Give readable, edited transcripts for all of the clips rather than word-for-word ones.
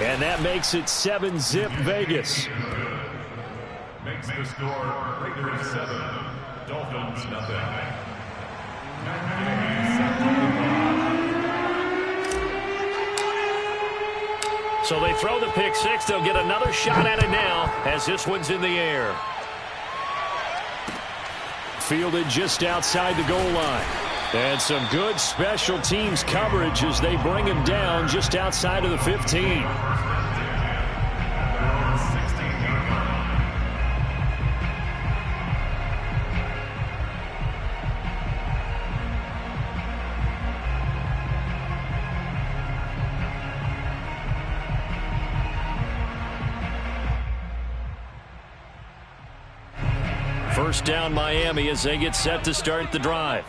And that makes it 7-zip Vegas. Makes the score Raiders 7, Dolphins nothing. So they throw the pick six. They'll get another shot at it now as this one's in the air. Fielded just outside the goal line. And some good special teams coverage as they bring him down just outside of the 15. First down Miami as they get set to start the drive.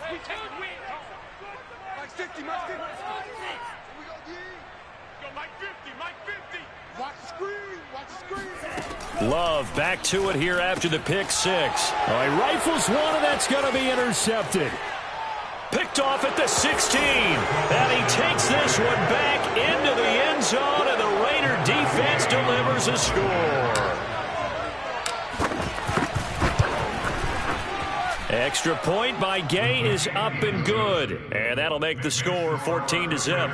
Love back to it here after the pick six. Oh, he rifles one, and that's going to be intercepted. Picked off at the 16. And he takes this one back into the end zone, and the Raider defense delivers a score. Extra point by Gay is up and good. And that'll make the score 14-zip.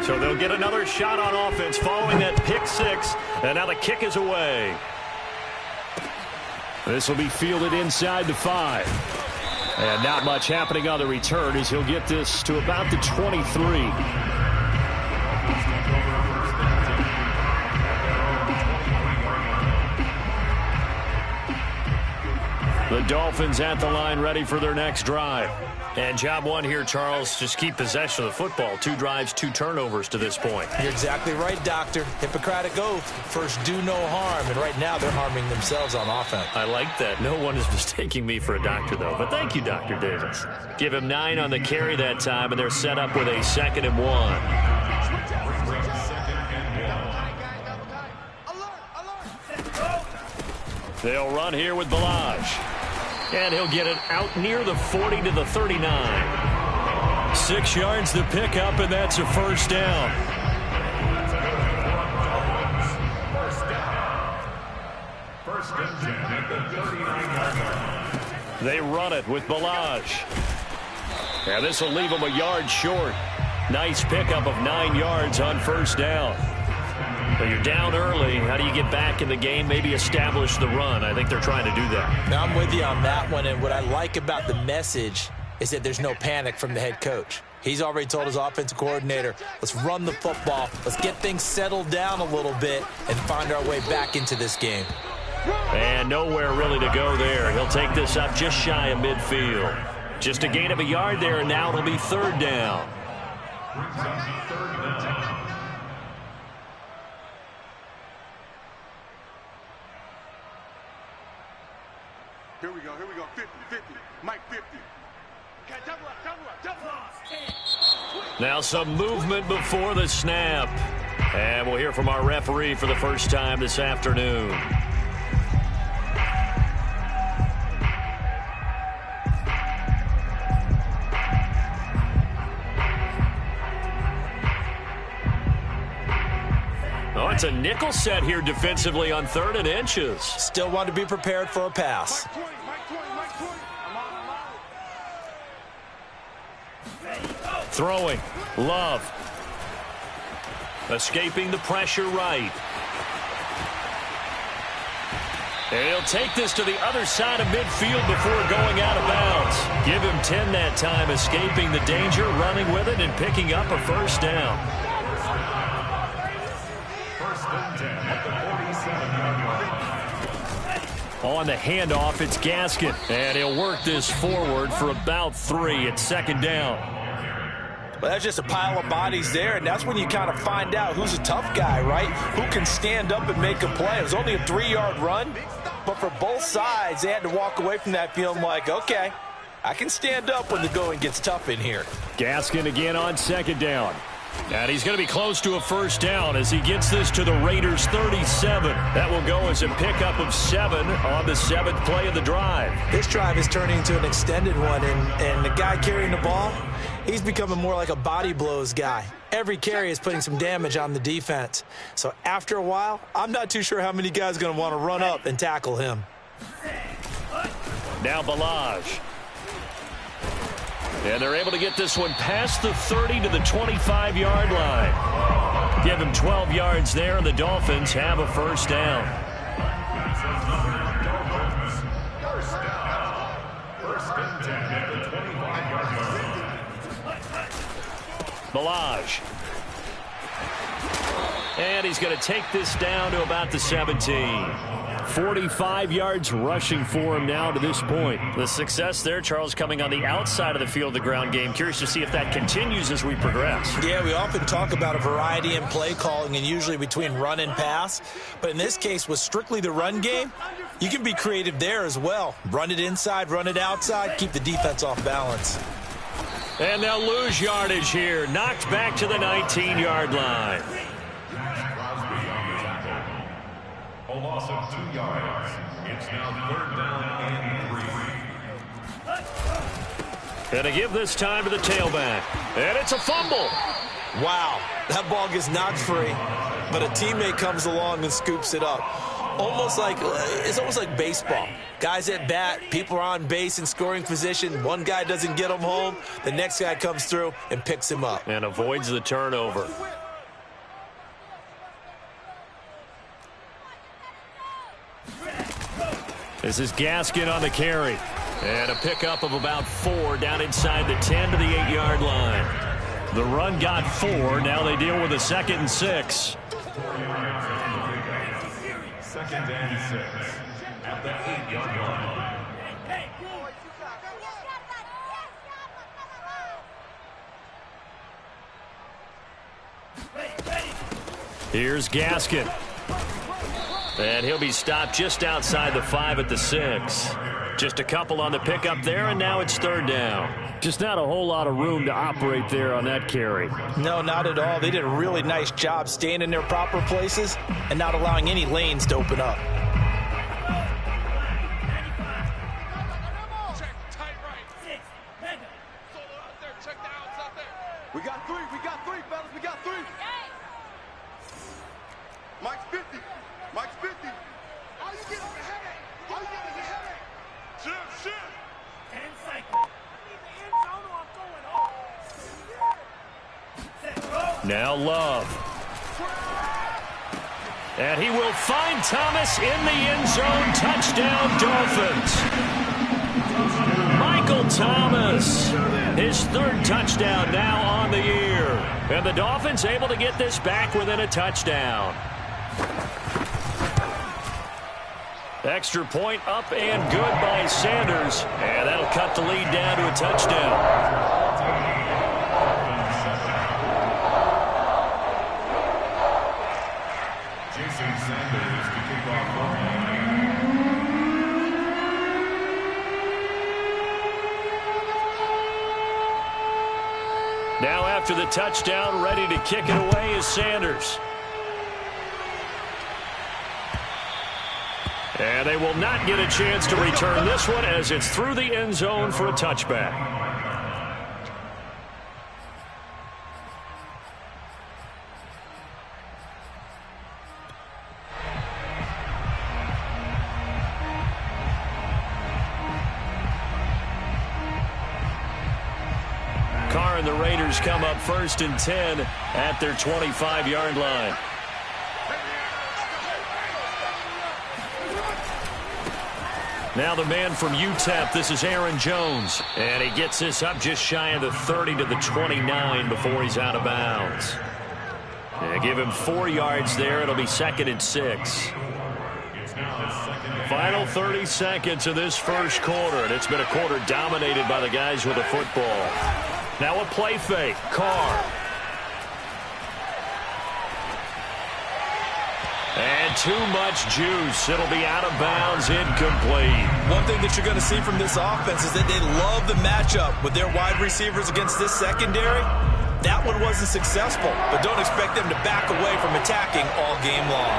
So they'll get another shot on offense following that pick six. And now the kick is away. This will be fielded inside the 5. And not much happening on the return as he'll get this to about the 23. The Dolphins at the line ready for their next drive. And job one here, Charles, just keep possession of the football. 2 drives, 2 turnovers to this point. You're exactly right, Doctor. Hippocratic oath. First, do no harm. And right now, they're harming themselves on offense. I like that. No one is mistaking me for a doctor, though. But thank you, Dr. Davis. Give him 9 on the carry that time, and they're set up with a 2nd and 1. They'll run here with Balaj. And he'll get it out near the 40 to the 39. 6 yards to pick up, and that's a first down. First and 10 at the 39-yard line. They run it with Balaj. And this will leave them a yard short. Nice pickup of 9 yards on first down. But you're down early. How do you get back in the game? Maybe establish the run. I think they're trying to do that. Now, I'm with you on that one. And what I like about the message is that there's no panic from the head coach. He's already told his offensive coordinator, let's run the football. Let's get things settled down a little bit and find our way back into this game. And nowhere really to go there. He'll take this up just shy of midfield. Just a gain of a yard there, and now it'll be 3rd down. Here we go, 50, Mike 50. Okay, double up. Now some movement before the snap. And we'll hear from our referee for the first time this afternoon. Oh, it's a nickel set here defensively on 3rd and inches. Still want to be prepared for a pass. Throwing. Love. Escaping the pressure right. And he'll take this to the other side of midfield before going out of bounds. Give him 10 that time, escaping the danger, running with it, and picking up a first down. First and 10 at the 47-yard line. On the handoff, it's Gaskin. And he'll work this forward for about 3 at 2nd down. Well, that's just a pile of bodies there, and that's when you kind of find out who's a tough guy, right? Who can stand up and make a play. It was only a 3-yard run, but for both sides, they had to walk away from that feeling like, okay, I can stand up when the going gets tough in here. Gaskin again on 2nd down. And he's going to be close to a first down as he gets this to the Raiders' 37. That will go as a pickup of 7 on the 7th play of the drive. This drive is turning into an extended one, and the guy carrying the ball, he's becoming more like a body blows guy. Every carry is putting some damage on the defense. So after a while, I'm not too sure how many guys are going to want to run up and tackle him. Now Balaj. And they're able to get this one past the 30 to the 25-yard line. Give him 12 yards there, and the Dolphins have a first down. Balaj. And he's going to take this down to about the 17. 45 yards rushing for him now to this point. The success there, Charles, coming on the outside of the field, the ground game. Curious to see if that continues as we progress. Yeah, we often talk about a variety in play calling and usually between run and pass. But in this case, with strictly the run game, you can be creative there as well. Run it inside, run it outside, keep the defense off balance. And they'll lose yardage here. Knocked back to the 19-yard line. A loss of 2 yards. It's now 3rd down and 3. And to give this time to the tailback. And it's a fumble. Wow, that ball gets knocked free, but a teammate comes along and scoops it up. It's almost like baseball. Guys at bat, people are on base in scoring position. One guy doesn't get him home. The next guy comes through and picks him up. And avoids the turnover. This is Gaskin on the carry. And a pickup of about 4 down inside the 10 to the 8-yard line. The run got 4. Now they deal with a 2nd and 6. 2nd and 6 at the 8-yard line. Here's Gaskin. And he'll be stopped just outside the 5 at the 6. Just a couple on the pickup there, and now it's 3rd down. Just not a whole lot of room to operate there on that carry. No, not at all. They did a really nice job staying in their proper places and not allowing any lanes to open up. We got 3, fellas, we got 3. Mike's 50. Mike's 50. All you get is a headache. All you get is a headache. Shift. 10 seconds. I need the end zone or I'm going home. Now Love. And he will find Thomas in the end zone. Touchdown, Dolphins. Michael Thomas, his 3rd touchdown now on the year. And the Dolphins able to get this back within a touchdown. Extra point up and good by Sanders. And that'll cut the lead down to a touchdown. Jason Sanders to kick off one. Now after the touchdown, ready to kick it away is Sanders. And they will not get a chance to return this one as it's through the end zone for a touchback. Carr and the Raiders come up 1st and 10 at their 25-yard line. Now the man from UTEP, this is Aaron Jones. And he gets this up just shy of the 30 to the 29 before he's out of bounds. And give him 4 yards there. It'll be 2nd and 6. Final 30 seconds of this first quarter. And it's been a quarter dominated by the guys with the football. Now a play fake. Carr. And too much juice. It'll be out of bounds, incomplete. One thing that you're going to see from this offense is that they love the matchup with their wide receivers against this secondary. That one wasn't successful, but don't expect them to back away from attacking all game long.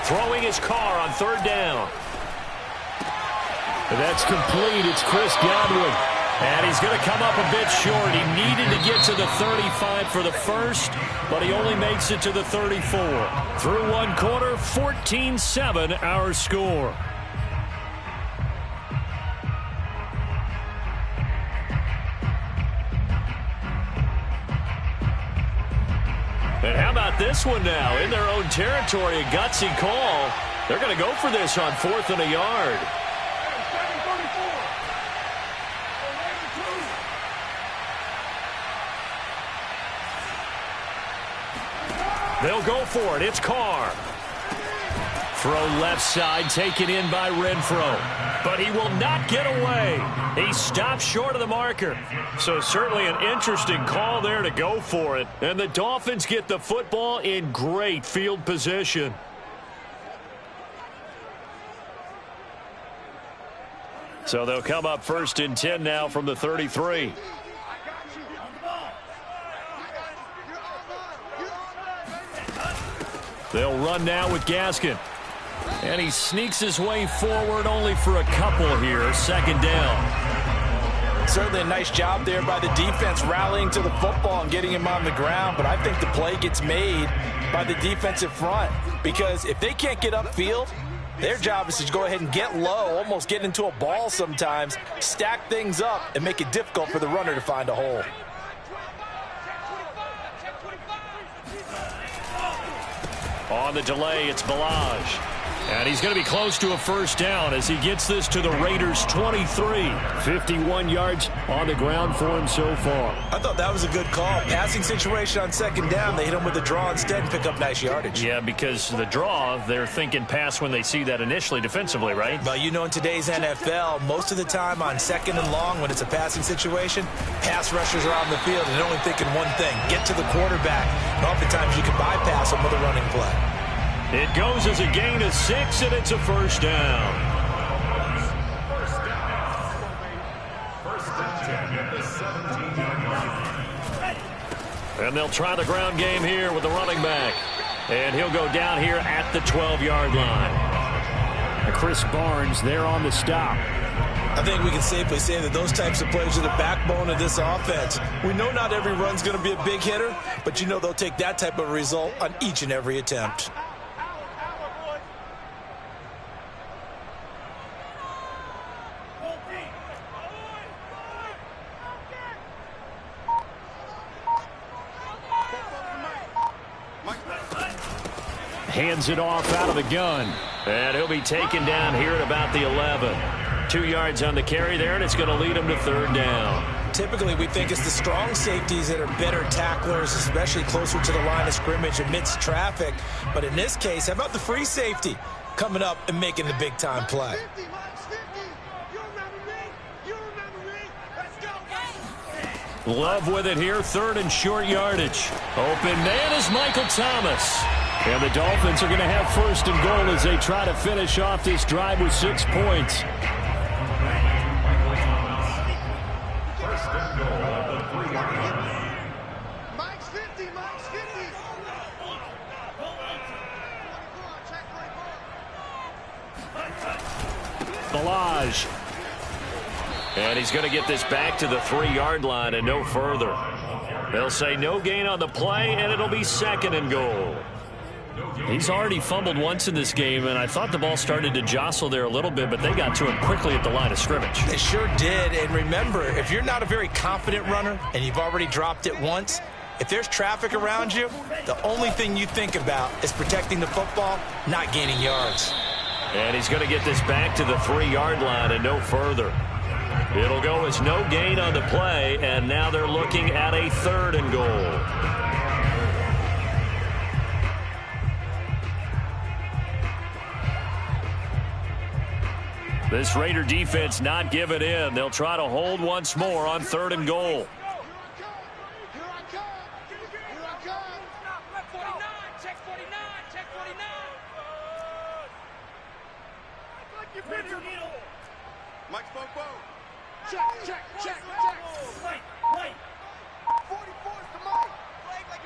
Throwing his car on third down. And that's complete. It's Chris Godwin. And he's going to come up a bit short. He needed to get to the 35 for the first, but he only makes it to the 34. Through one quarter, 14-7 our score. And how about this one now? In their own territory, a gutsy call. They're going to go for this on 4th and a yard. They'll go for it. It's Carr. Throw left side, taken in by Renfro. But he will not get away. He stops short of the marker. So certainly an interesting call there to go for it. And the Dolphins get the football in great field position. So they'll come up 1st and 10 now from the 33. They'll run now with Gaskin. And he sneaks his way forward only for a couple here. 2nd down. Certainly a nice job there by the defense rallying to the football and getting him on the ground. But I think the play gets made by the defensive front. Because if they can't get upfield, their job is to go ahead and get low, almost get into a ball sometimes, stack things up, and make it difficult for the runner to find a hole. On the delay, it's Balaj. And he's going to be close to a 1st down as he gets this to the Raiders' 23. 51 yards on the ground for him so far. I thought that was a good call. Passing situation on 2nd down. They hit him with the draw instead and pick up nice yardage. Yeah, because the draw, they're thinking pass when they see that initially defensively, right? Well, you know, in today's NFL, most of the time on 2nd and long when it's a passing situation, pass rushers are on the field and they're only thinking one thing, get to the quarterback. And oftentimes you can bypass them with a running play. It goes as a gain of 6, and it's a 1st down. 1st and 10 at the 17-yard line. And they'll try the ground game here with the running back. And he'll go down here at the 12-yard line. And Chris Barnes there on the stop. I think we can safely say that those types of plays are the backbone of this offense. We know not every run's going to be a big hitter, but you know they'll take that type of result on each and every attempt. Hands it off out of the gun. And he'll be taken down here at about the 11. 2 yards on the carry there, and it's going to lead him to 3rd down. Typically, we think it's the strong safeties that are better tacklers, especially closer to the line of scrimmage amidst traffic. But in this case, how about the free safety coming up and making the big-time play? Love with it here, 3rd and short yardage. Open man is Michael Thomas. And the Dolphins are going to have 1st and goal as they try to finish off this drive with 6 points. 1st and goal at the 3-yard line. Mike's 50, Mike's 50. Balaj. And he's going to get this back to the 3-yard line and no further. They'll say no gain on the play, and it'll be 2nd and goal. He's already fumbled once in this game, and I thought the ball started to jostle there a little bit, but they got to him quickly at the line of scrimmage. They sure did, and remember, if you're not a very confident runner and you've already dropped it once, if there's traffic around you, the only thing you think about is protecting the football, not gaining yards. And he's going to get this back to the 3-yard line and no further. It'll go as no gain on the play, and now they're looking at a 3rd and goal. This Raider defense not giving in. They'll try to hold once more on 3rd and goal. Mike's boom, boom. Check, check, check, check. Wait, wait. 44's the Mike.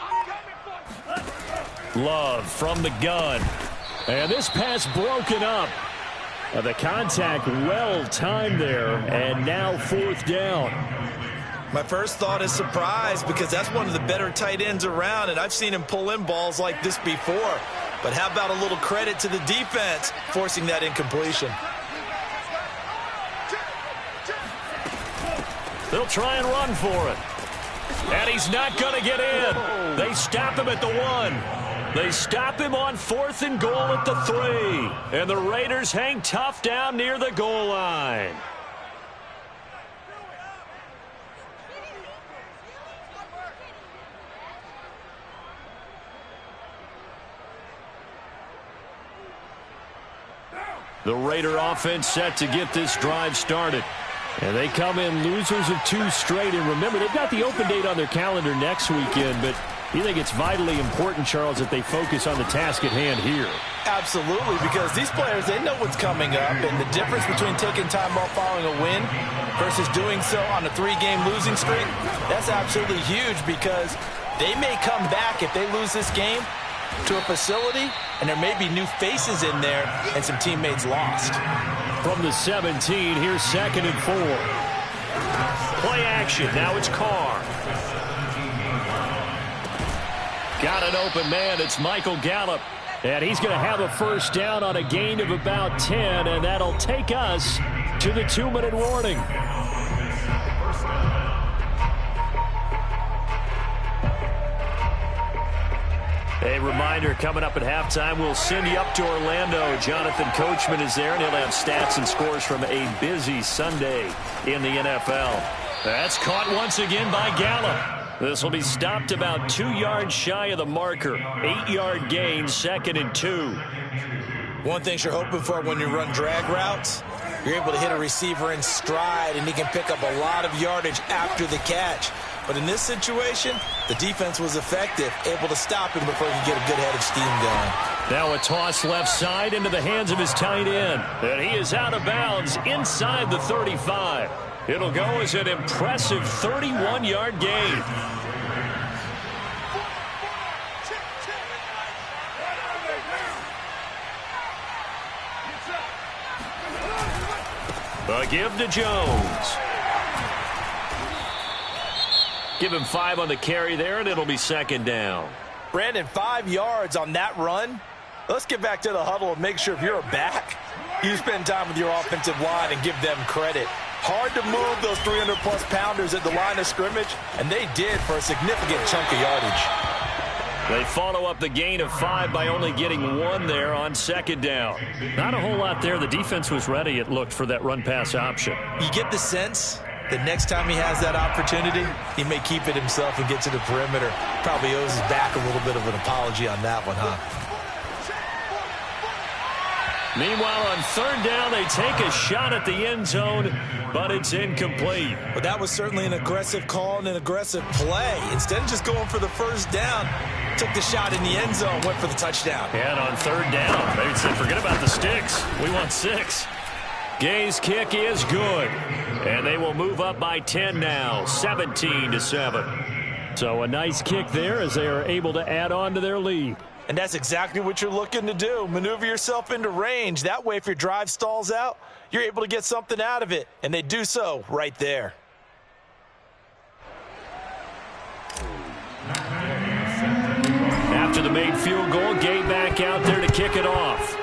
I'm coming for you. Love from the gun. And this pass broken up. The contact well timed there, and now 4th down. My first thought is surprise, because that's one of the better tight ends around, and I've seen him pull in balls like this before. But how about a little credit to the defense forcing that incompletion? They'll try and run for it. And he's not going to get in. They stop him at the 1. They stop him on 4th and goal at the 3. And the Raiders hang tough down near the goal line. The Raider offense set to get this drive started. And they come in losers of 2 straight. And remember, they've got the open date on their calendar next weekend. But you think it's vitally important, Charles, that they focus on the task at hand here? Absolutely, because these players, they know what's coming up. And the difference between taking time off following a win versus doing so on a 3-game losing streak, that's absolutely huge, because they may come back if they lose this game to a facility, and there may be new faces in there and some teammates lost. From the 17, here's 2nd and 4. Play action. Now it's Carr. Got an open man. It's Michael Gallup. And he's going to have a 1st down on a gain of about 10, and that'll take us to the 2-minute warning. A reminder, coming up at halftime, we'll send you up to Orlando. Jonathan Coachman is there, and he'll have stats and scores from a busy Sunday in the NFL. That's caught once again by Gallup. This will be stopped about 2 yards shy of the marker. 8-yard gain, 2nd and 2. One thing you're hoping for when you run drag routes, you're able to hit a receiver in stride, and he can pick up a lot of yardage after the catch. But in this situation, the defense was effective, able to stop him before he could get a good head of steam going. Now a toss left side into the hands of his tight end. And he is out of bounds inside the 35. It'll go as an impressive 31-yard gain. A give to Jones. Give him 5 on the carry there, and it'll be 2nd down. Brandon, 5 yards on that run. Let's get back to the huddle and make sure if you're a back, you spend time with your offensive line and give them credit. Hard to move those 300-plus pounders at the line of scrimmage, and they did for a significant chunk of yardage. They follow up the gain of 5 by only getting 1 there on 2nd down. Not a whole lot there. The defense was ready, it looked, for that run-pass option. You get the sense that next time he has that opportunity, he may keep it himself and get to the perimeter. Probably owes his back a little bit of an apology on that one, huh? Meanwhile, on 3rd down, they take a shot at the end zone, but it's incomplete. But that was certainly an aggressive call and an aggressive play. Instead of just going for the 1st down, took the shot in the end zone, went for the touchdown. And on 3rd down, they said, forget about the sticks. We want 6. Gay's kick is good. And they will move up by 10 now, 17-7. So a nice kick there as they are able to add on to their lead. And that's exactly what you're looking to do. Maneuver yourself into range. That way, if your drive stalls out, you're able to get something out of it. And they do so right there. After the made field goal, Gay back out there to kick it off.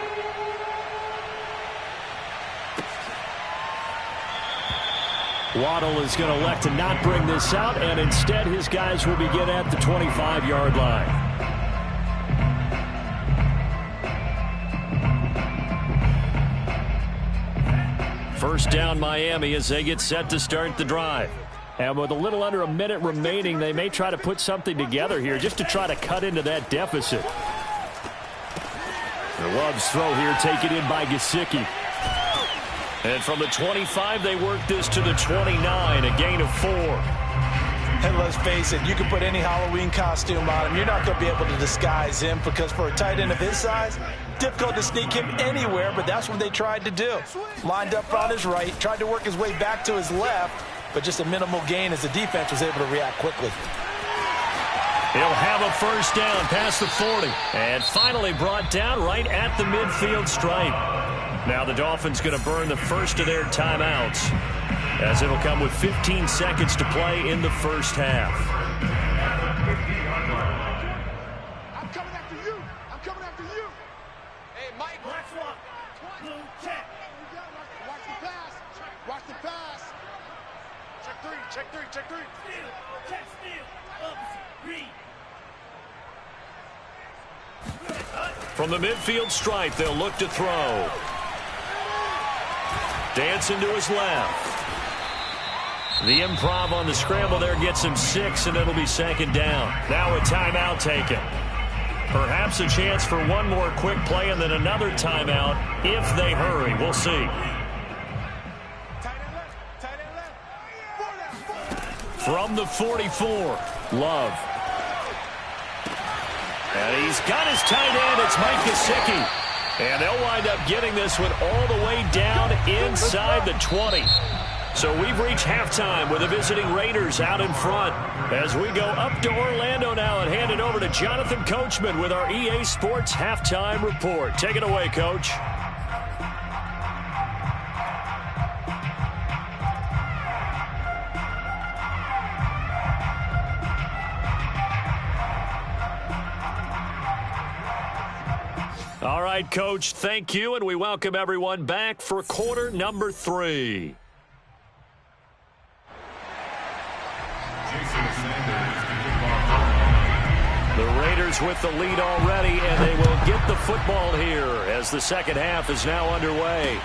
Waddle is going to elect to not bring this out, and instead his guys will begin at the 25-yard line. First down, Miami, as they get set to start the drive. And with a little under a minute remaining, they may try to put something together here just to try to cut into that deficit. The Love's throw here taken in by Gesicki. And from the 25, they work this to the 29, a gain of 4. And let's face it, you can put any Halloween costume on him. You're not going to be able to disguise him, because for a tight end of his size, difficult to sneak him anywhere, but that's what they tried to do. Lined up on his right, tried to work his way back to his left, but just a minimal gain as the defense was able to react quickly. He'll have a first down past the 40. And finally brought down right at the midfield stripe. Now the Dolphins going to burn the first of their timeouts, as it'll come with 15 seconds to play in the first half. I'm coming after you. I'm coming after you. Hey, Mike. Black swap. Blue check. Watch the pass. Watch the pass. Check three. Check three. Check three. Steal. Check steal. Opposite. Read. From the midfield stripe, they'll look to throw. Dancing to his left. The improv on the scramble there gets him 6, and it'll be second down. Now a timeout taken. Perhaps a chance for one more quick play and then another timeout if they hurry. We'll see. Tight end left. Tight end left. From the 44, Love. And he's got his tight end. It's Mike Gesicki. And they'll wind up getting this one all the way down inside the 20. So we've reached halftime with the visiting Raiders out in front. As we go up to Orlando now and hand it over to Jonathan Coachman with our EA Sports Halftime Report. Take it away, Coach. All right, Coach, thank you, and we welcome everyone back for quarter number 3. The Raiders with the lead already, and they will get the football here as the second half is now underway.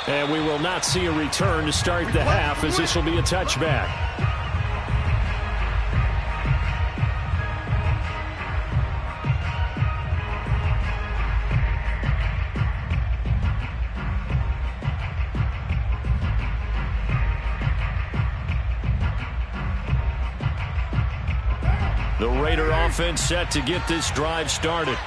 And we will not see a return to start the half, as this will be a touchback. The Raider offense set to get this drive started.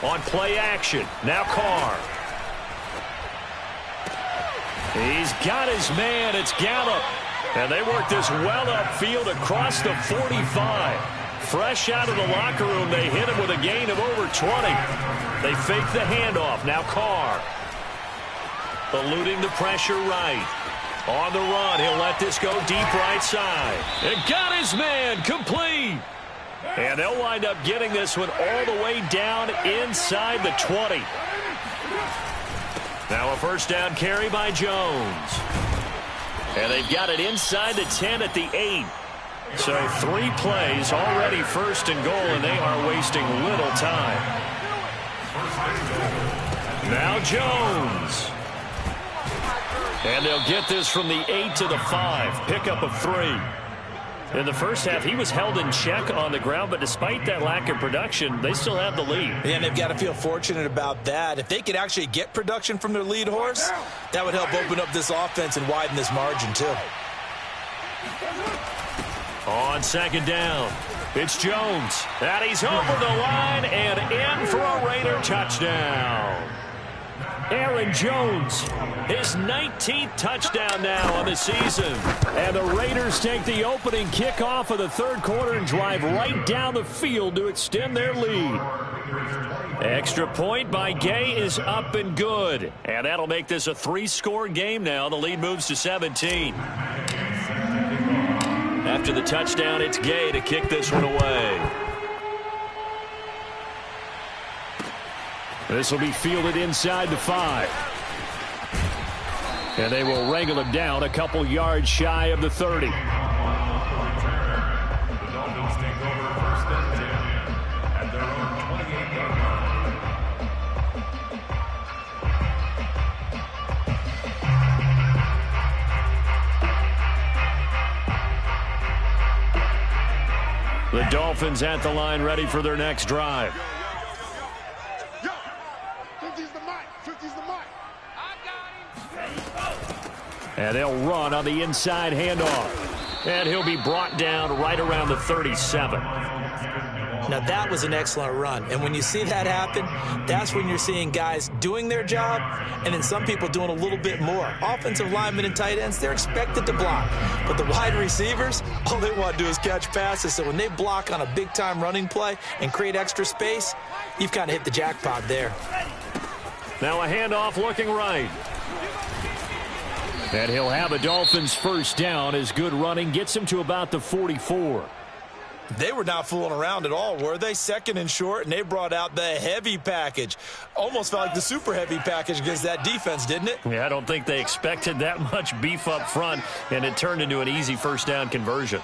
On play action, now Carr. He's got his man, it's Gallup. And they work this well upfield across the 45. Fresh out of the locker room, they hit him with a gain of over 20. They fake the handoff, now Carr. Eluding the pressure right. On the run, he'll let this go deep right side. And got his man, complete. And they'll wind up getting this one all the way down inside the 20. Now a first down carry by Jones. And they've got it inside the 10 at the 8. So 3 plays already first and goal, and they are wasting little time. Now Jones. And they'll get this from the 8 to the 5. Pickup of 3. In the first half, he was held in check on the ground, but despite that lack of production, they still have the lead. And they've got to feel fortunate about that. If they could actually get production from their lead horse, that would help open up this offense and widen this margin, too. On second down, it's Jones. And he's over the line and in for a Raider touchdown. Aaron Jones, his 19th touchdown now on the season. And the Raiders take the opening kickoff of the third quarter and drive right down the field to extend their lead. Extra point by Gay is up and good. And that'll make this a 3-score game now. The lead moves to 17. After the touchdown, it's Gay to kick this one away. This will be fielded inside the 5. And they will wrangle him down a couple yards shy of the 30. The Dolphins take over first and 10 at their own 28-yard line. The Dolphins at the line ready for their next drive. And they'll run on the inside handoff. And he'll be brought down right around the 37. Now, that was an excellent run. And when you see that happen, that's when you're seeing guys doing their job and then some people doing a little bit more. Offensive linemen and tight ends, they're expected to block. But the wide receivers, all they want to do is catch passes. So when they block on a big-time running play and create extra space, you've kind of hit the jackpot there. Now a handoff looking right. And he'll have a Dolphins first down as good running gets him to about the 44. They were not fooling around at all, were they? Second and short, and they brought out the heavy package. Almost felt like the super heavy package against that defense, didn't it? Yeah, I don't think they expected that much beef up front, and it turned into an easy first down conversion.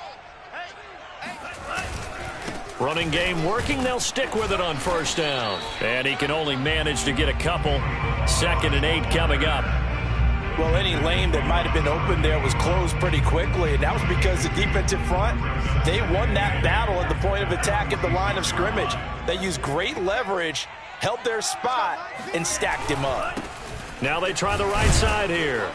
Running game working, they'll stick with it on first down. And he can only manage to get a couple. 2nd and 8 coming up. Well, any lane that might have been open there was closed pretty quickly, and that was because the defensive front, they won that battle at the point of attack at the line of scrimmage. They used great leverage, held their spot, and stacked him up. Now they try the right side here.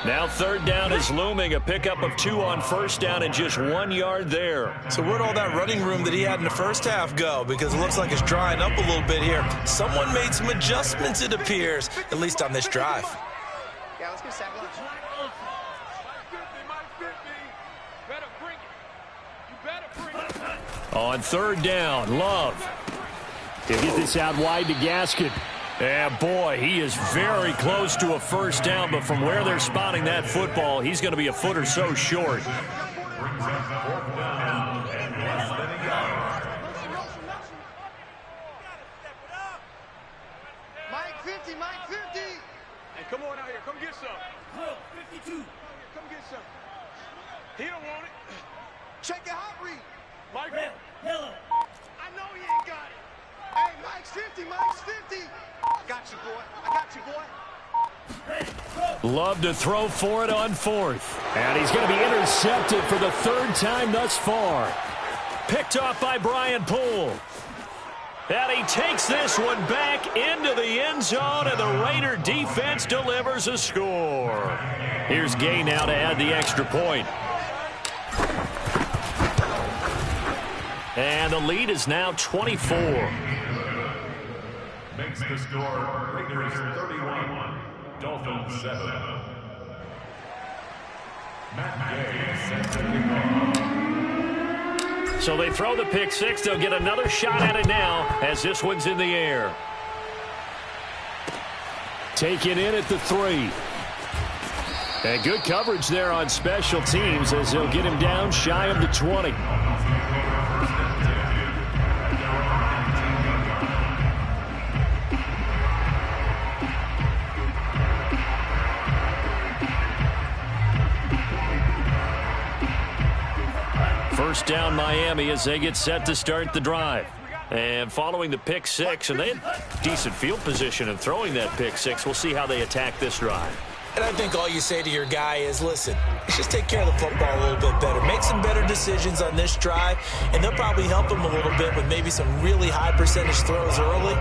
Now 3rd down is looming, a pickup of 2 on first down and just 1 yard there. So where'd all that running room that he had in the first half go? Because it looks like it's drying up a little bit here. Someone made some adjustments, it appears, at least on this drive. Yeah, let's go sack lunch. On 3rd down, Love. He'll get this out wide to Gaskin. And boy, he is very close to a first down, but from where they're spotting that football, he's going to be a foot or so short. Mike 50, Mike 50. Hey, come on out here. Come get some. 52. Come get some. He don't want it. Check your hot read. Mike. Red, yellow. I know he ain't got it. Hey, Mike's 50, Mike's 50. I got you, boy. I got you, boy. Love to throw for it on 4th. And he's going to be intercepted for the 3rd time thus far. Picked off by Brian Poole. And he takes this one back into the end zone, and the Raider defense delivers a score. Here's Gay now to add the extra point. And the lead is now 24. Makes the score Raiders 31, Dolphins 7. Matt Gay sets the kickoff. So they throw the pick 6. They'll get another shot at it now as this one's in the air. Taken in at the 3. And good coverage there on special teams as they'll get him down shy of the 20. First down Miami as they get set to start the drive. And following the pick 6, and they had decent field position in throwing that pick 6. We'll see how they attack this drive. And I think all you say to your guy is, listen, let's just take care of the football a little bit better. Make some better decisions on this drive, and they'll probably help him a little bit with maybe some really high percentage throws early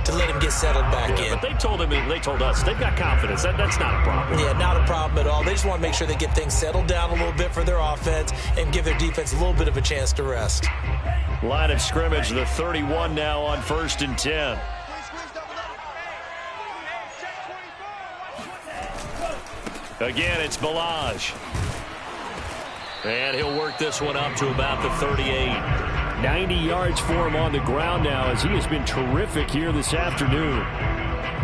to let him get settled back in. But they told him, they told us, they've got confidence. That's not a problem. Yeah, not a problem at all. They just want to make sure they get things settled down a little bit for their offense and give their defense a little bit of a chance to rest. Line of scrimmage, the 31 now on 1st and 10. Again, it's Balaj. And he'll work this one up to about the 38. 90 yards for him on the ground now as he has been terrific here this afternoon.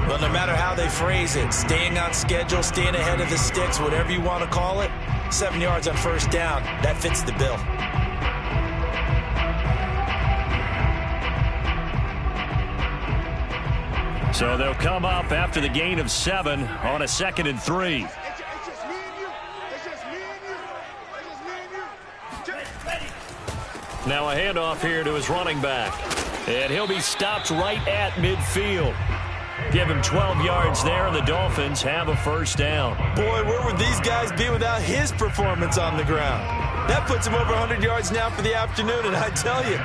Well, no matter how they phrase it, staying on schedule, staying ahead of the sticks, whatever you want to call it, 7 yards on first down, that fits the bill. So they'll come up after the gain of 7 on a 2nd and 3. Now a handoff here to his running back. And he'll be stopped right at midfield. Give him 12 yards there, and the Dolphins have a first down. Boy, where would these guys be without his performance on the ground? That puts him over 100 yards now for the afternoon, and I tell you,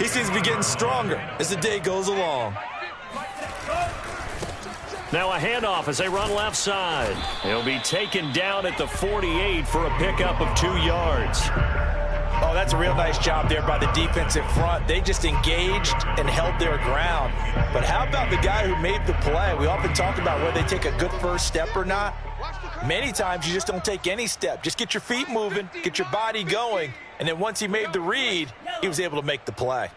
he seems to be getting stronger as the day goes along. Now a handoff as they run left side. He'll be taken down at the 48 for a pickup of 2 yards. Oh, that's a real nice job there by the defensive front. They just engaged and held their ground. But how about the guy who made the play? We often talk about whether they take a good first step or not. Many times you just don't take any step. Just get your feet moving, get your body going, and then once he made the read, he was able to make the play.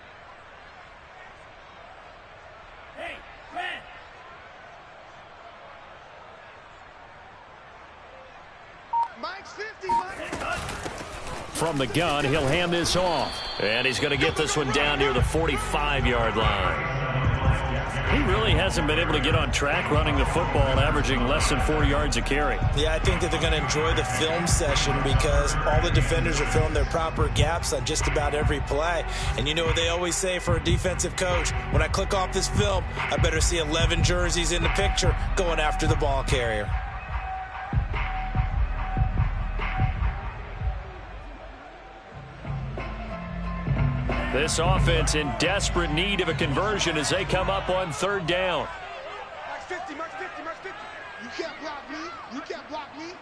Hey, red. Mike's 50, Mike. From the gun, he'll hand this off. And he's going to get this one down near the 45-yard line. He really hasn't been able to get on track running the football, averaging less than 4 yards a carry. Yeah, I think that they're going to enjoy the film session because all the defenders are filling their proper gaps on just about every play. And you know what they always say for a defensive coach? When I click off this film, I better see 11 jerseys in the picture going after the ball carrier. This offense in desperate need of a conversion as they come up on third down. Mike's 50, Mike's 50, Mike's 50. You can't block me. You can't block me.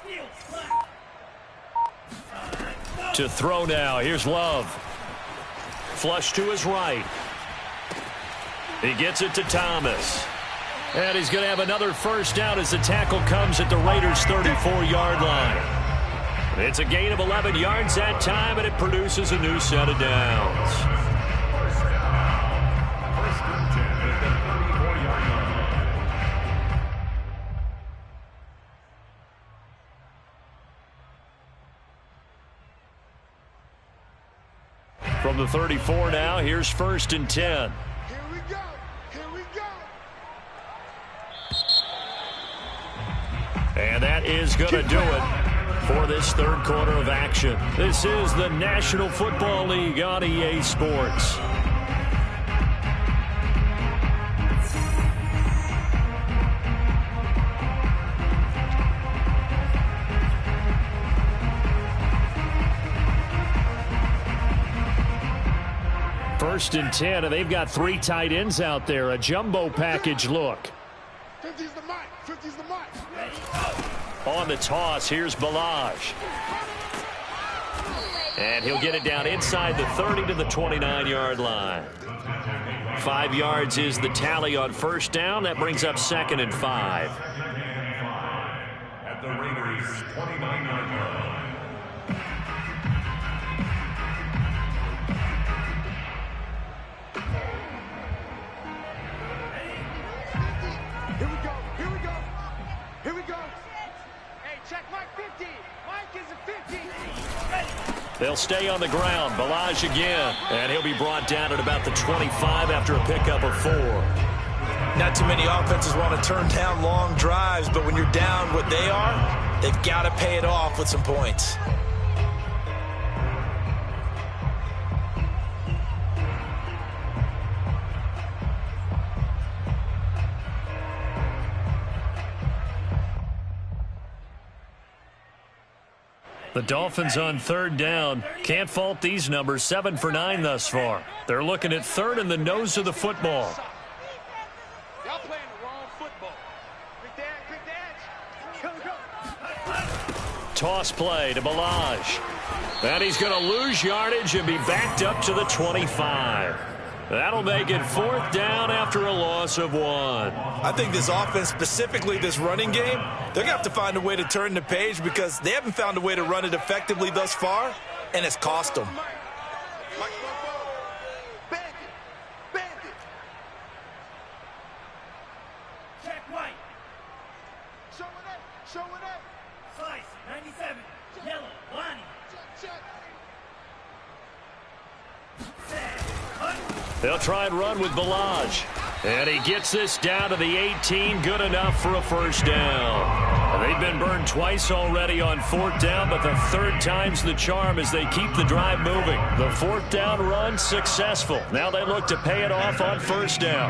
Steal, flat. To throw now. Here's Love. Flush to his right. He gets it to Thomas. And he's going to have another first down as the tackle comes at the Raiders' 34-yard line. It's a gain of 11 yards that time, and it produces a new set of downs. First down. First and 10 at the 34-yard line. From the 34 now, here's first and 10. Here we go. Here we go. And that is going to do it for this third quarter of action. This is the National Football League on EA Sports. First and 10, and they've got 3 tight ends out there. A jumbo package look. 50's the mic. 50's the mic. On the toss, here's Balaj. And he'll get it down inside the 30 to the 29-yard line. 5 yards is the tally on first down. That brings up second and 5. At the Raiders' 29-yard line. Here we go. Here we go. Here we go. Hey, check Mike 50. Mike is a 50. They'll stay on the ground. Balaj again. And he'll be brought down at about the 25 after a pickup of 4. Not too many offenses want to turn down long drives, but when you're down what they are, they've got to pay it off with some points. The Dolphins on third down. Can't fault these numbers. 7 for 9 thus far. They're looking at third in the nose of the football. Y'all playing the wrong football. Quick dash. Go. Toss play to Balaj. And he's going to lose yardage and be backed up to the 25. That'll make it 4th down after a loss of 1. I think this offense, specifically this running game, they're going to have to find a way to turn the page because they haven't found a way to run it effectively thus far, and it's cost them. Mike, bandit. Bandit. Check white. Show it up. Show it up. Slice, 97. Yellow, Lonnie. Check. They'll try and run with Balaj. And he gets this down to the 18. Good enough for a first down. They've been burned twice already on 4th down, but the 3rd time's the charm as they keep the drive moving. The 4th down run successful. Now they look to pay it off on first down.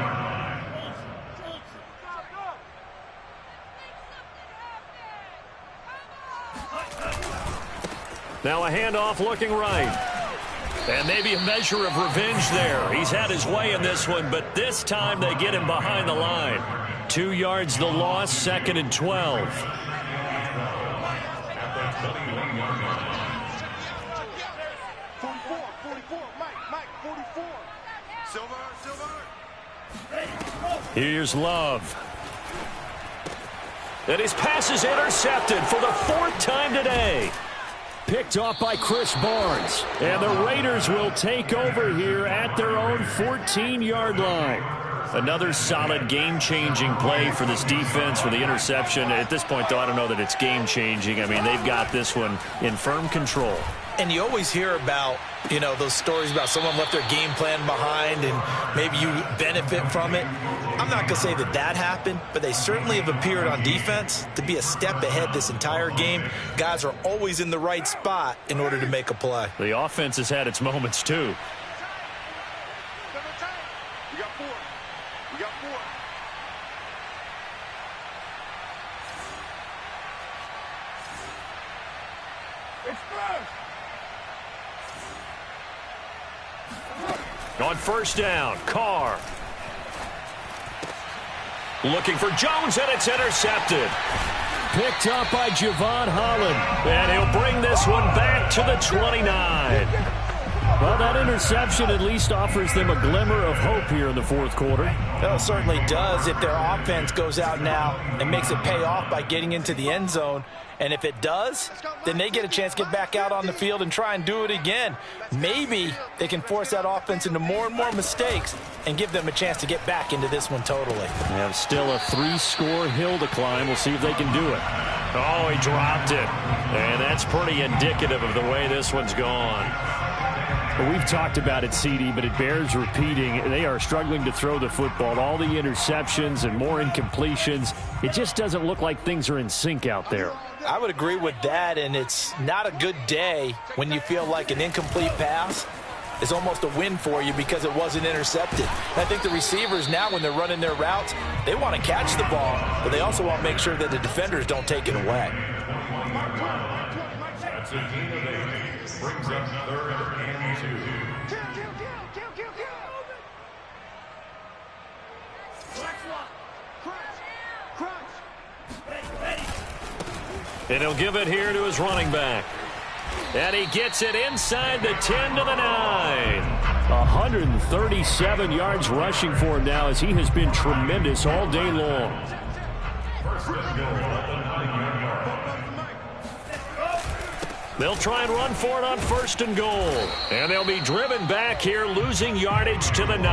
Now a handoff looking right. And maybe a measure of revenge there. He's had his way in this one, but this time they get him behind the line. 2 yards the loss, 2nd and 12. 44, Mike, 44. Silver. Here's Love. And his pass is intercepted for the 4th time today. Picked off by Chris Barnes. And the Raiders will take over here at their own 14-yard line. Another solid game-changing play for this defense for the interception. At this point, though, I don't know that it's game-changing. I mean, they've got this one in firm control. And you always hear about, those stories about someone left their game plan behind and maybe you benefit from it. I'm not going to say that happened, but they certainly have appeared on defense to be a step ahead this entire game. Guys are always in the right spot in order to make a play. The offense has had its moments, too. We got four. On 1st down, Carr. Looking for Jones, and it's intercepted. Picked up by Javon Holland. And he'll bring this one back to the 29. Well, that interception at least offers them a glimmer of hope here in the 4th quarter. Well, it certainly does if their offense goes out now and makes it pay off by getting into the end zone. And if it does, then they get a chance to get back out on the field and try and do it again. Maybe they can force that offense into more and more mistakes and give them a chance to get back into this one totally. They have still a 3-score hill to climb. We'll see if they can do it. Oh, he dropped it. And that's pretty indicative of the way this one's gone. Well, we've talked about it, CD, but it bears repeating. They are struggling to throw the football. All the interceptions and more incompletions. It just doesn't look like things are in sync out there. I would agree with that, and it's not a good day when you feel like an incomplete pass is almost a win for you because it wasn't intercepted. And I think the receivers now, when they're running their routes, they want to catch the ball, but they also want to make sure that the defenders don't take it away. That's a gain of 8. Brings up 3rd and 2. And he'll give it here to his running back. And he gets it inside the 10 to the 9. 137 yards rushing for him now as he has been tremendous all day long. They'll try and run for it on 1st and goal. And they'll be driven back here, losing yardage to the 9.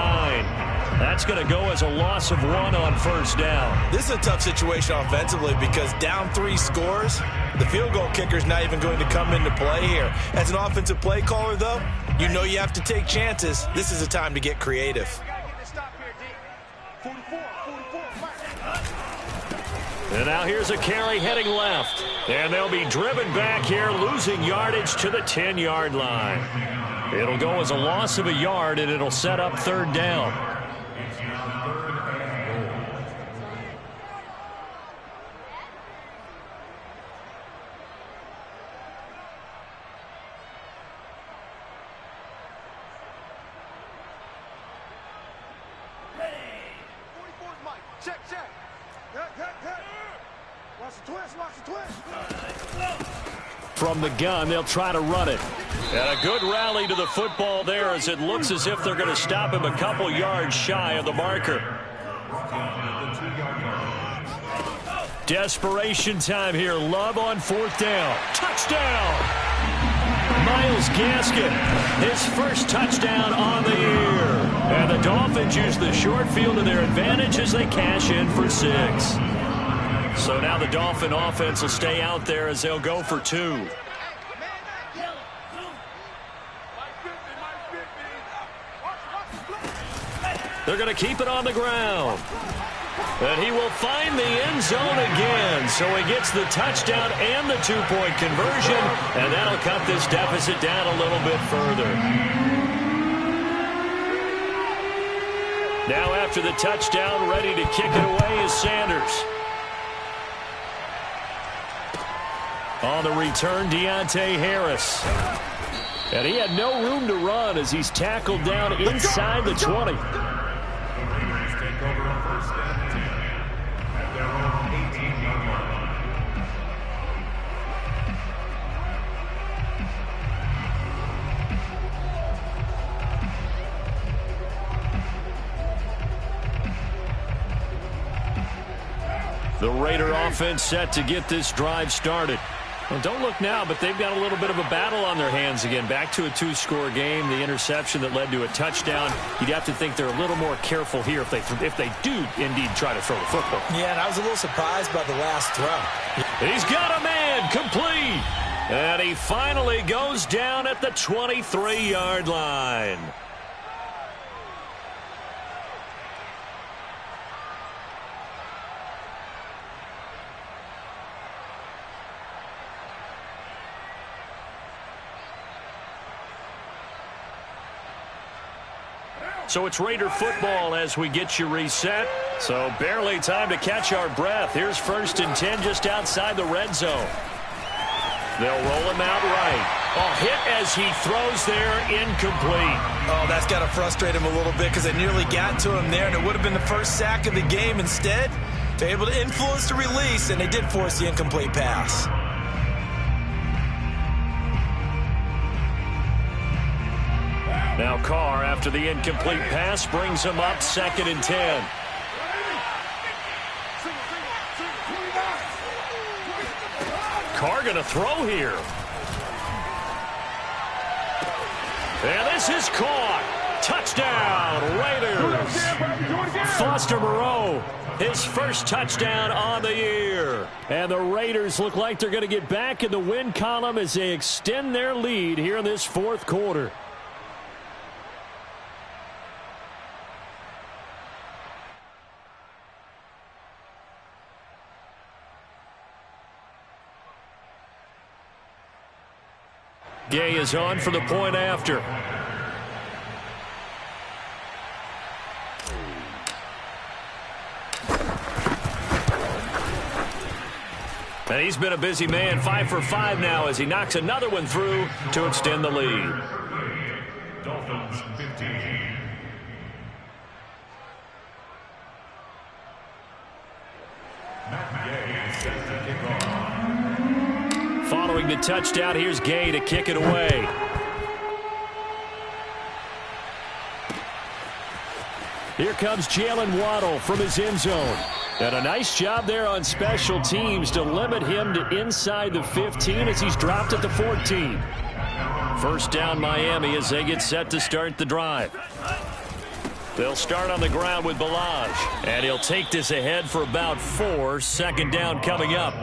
That's going to go as a loss of 1 on 1st down. This is a tough situation offensively because down 3 scores, the field goal kicker's not even going to come into play here. As an offensive play caller, though, you know you have to take chances. This is a time to get creative. And now here's a carry heading left. And they'll be driven back here, losing yardage to the 10-yard line. It'll go as a loss of a yard, and it'll set up 3rd down. From the gun, they'll try to run it. And a good rally to the football there as it looks as if they're going to stop him a couple yards shy of the marker. Desperation time here. Love on 4th down. Touchdown! Myles Gaskin, his first touchdown on the year. And the Dolphins use the short field to their advantage as they cash in for 6. So now the Dolphin offense will stay out there as they'll go for 2. They're going to keep it on the ground. And he will find the end zone again. So he gets the touchdown and the 2-point conversion. And that'll cut this deficit down a little bit further. Now after the touchdown, ready to kick it away is Sanders. On the return, Deontay Harris. And he had no room to run as he's tackled down inside the 20. The Raiders take over a 1st and 10 at their own 18-yard line. The Raider offense set to get this drive started. Well, don't look now, but they've got a little bit of a battle on their hands again. Back to a 2-score game. The interception that led to a touchdown. You'd have to think they're a little more careful here if they do indeed try to throw the football. Yeah, and I was a little surprised by the last throw. He's got a man complete. And he finally goes down at the 23-yard line. So it's Raider football as we get you reset. So barely time to catch our breath. Here's 1st and 10 just outside the red zone. They'll roll him out right. A hit as he throws there, incomplete. Oh, that's got to frustrate him a little bit because they nearly got to him there, and it would have been the first sack of the game. Instead, they're able to influence the release, and they did force the incomplete pass. Now Carr, after the incomplete pass, brings him up 2nd and 10. Carr going to throw here. And this is caught. Touchdown, Raiders. Foster Moreau, his first touchdown on the year. And the Raiders look like they're going to get back in the win column as they extend their lead here in this 4th quarter. Gay is on for the point after. And he's been a busy man, 5 for 5 now as he knocks another one through to extend the lead. Dolphins 15. Matt Gay is set to kick off. Following the touchdown, here's Gay to kick it away. Here comes Jalen Waddle from his end zone. And a nice job there on special teams to limit him to inside the 15 as he's dropped at the 14. 1st down Miami as they get set to start the drive. They'll start on the ground with Balaj. And he'll take this ahead for about 4. 2nd down coming up.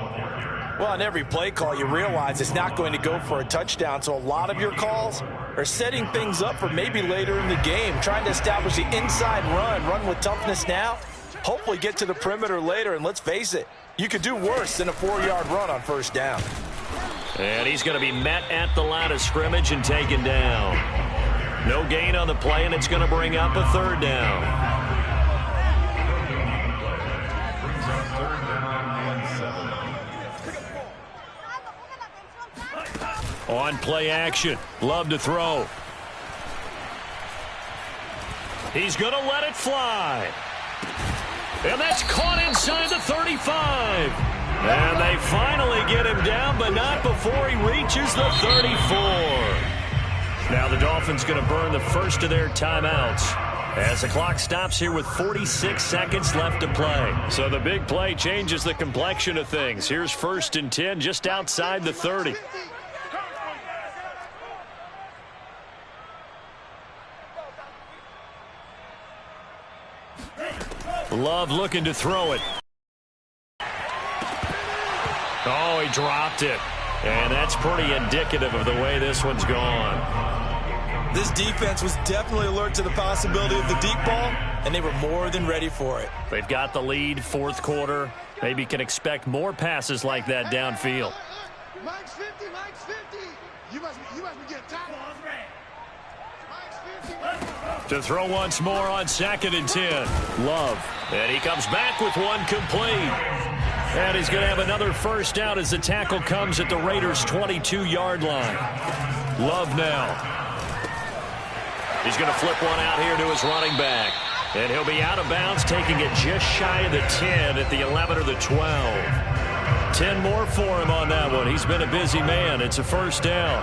Well, on every play call, you realize it's not going to go for a touchdown, so a lot of your calls are setting things up for maybe later in the game, trying to establish the inside run with toughness now, hopefully get to the perimeter later, and let's face it, you could do worse than a 4-yard run on 1st down. And he's going to be met at the line of scrimmage and taken down. No gain on the play, and it's going to bring up a 3rd down. On play action, Love to throw. He's going to let it fly. And that's caught inside the 35. And they finally get him down, but not before he reaches the 34. Now the Dolphins going to burn the first of their timeouts as the clock stops here with 46 seconds left to play. So the big play changes the complexion of things. Here's 1st and 10 just outside the 30. Love looking to throw it. Oh, he dropped it. And that's pretty indicative of the way this one's gone. This defense was definitely alert to the possibility of the deep ball, and they were more than ready for it. They've got the lead, 4th quarter. Maybe can expect more passes like that downfield. Mike's 50, Mike's 50. You must be getting tired. To throw once more on 2nd and 10. Love. And he comes back with one complete. And he's going to have another 1st down as the tackle comes at the Raiders' 22-yard line. Love now. He's going to flip one out here to his running back. And he'll be out of bounds, taking it just shy of the 10 at the 11 or the 12. 10 more for him on that one. He's been a busy man. It's a first down.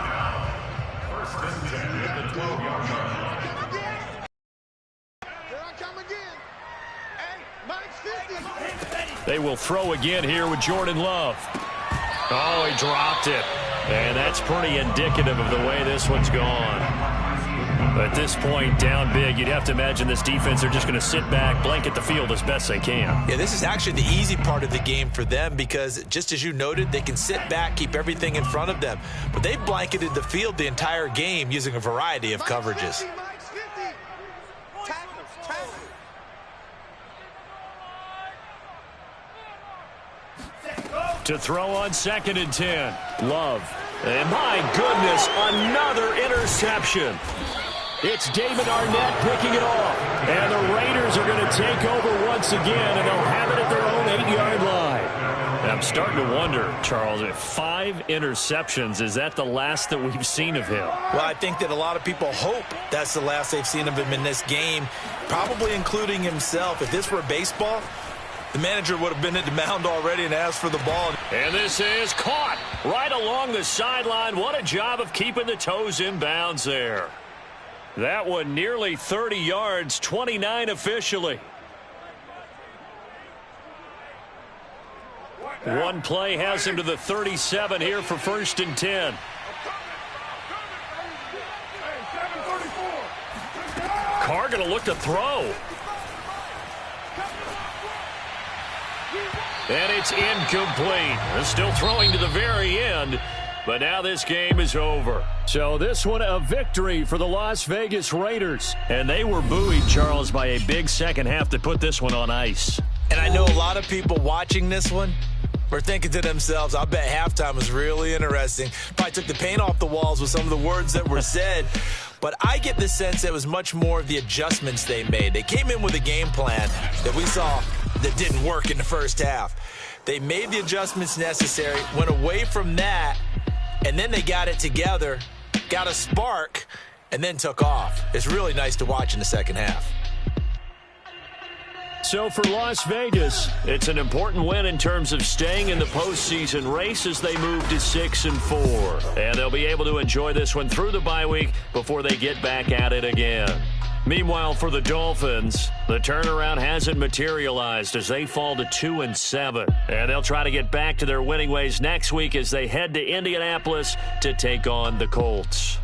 First and 10 at the 12-yard line. Here I come again. Hey, Mike's 50. They will throw again here with Jordan Love. Oh, he dropped it. And that's pretty indicative of the way this one's gone. At this point, down big, you'd have to imagine this defense are just going to sit back, blanket the field as best they can. Yeah, this is actually the easy part of the game for them because, just as you noted, they can sit back, keep everything in front of them. But they've blanketed the field the entire game using a variety of coverages. Mike's 50. Tackles, tackles. To throw on 2nd and 10. Love. And my goodness, another interception. It's David Arnett picking it off. And the Raiders are going to take over once again, and they'll have it at their own 8-yard line. And I'm starting to wonder, Charles, if 5 interceptions, is that the last that we've seen of him? Well, I think that a lot of people hope that's the last they've seen of him in this game, probably including himself. If this were baseball, the manager would have been at the mound already and asked for the ball. And this is caught right along the sideline. What a job of keeping the toes in bounds there. That one nearly 30 yards, 29 officially. One play has him to the 37 here for 1st and 10. Carr going to look to throw. And it's incomplete. They're still throwing to the very end. But now this game is over. So this one a victory for the Las Vegas Raiders. And they were buoyed, Charles, by a big second half to put this one on ice. And I know a lot of people watching this one were thinking to themselves, I bet halftime was really interesting. Probably took the paint off the walls with some of the words that were said. But I get the sense that it was much more of the adjustments they made. They came in with a game plan that we saw that didn't work in the first half. They made the adjustments necessary, went away from that, and then they got it together, got a spark, and then took off. It's really nice to watch in the second half. So for Las Vegas, it's an important win in terms of staying in the postseason race as they move to 6-4. And they'll be able to enjoy this one through the bye week before they get back at it again. Meanwhile, for the Dolphins, the turnaround hasn't materialized as they fall to 2-7. And they'll try to get back to their winning ways next week as they head to Indianapolis to take on the Colts.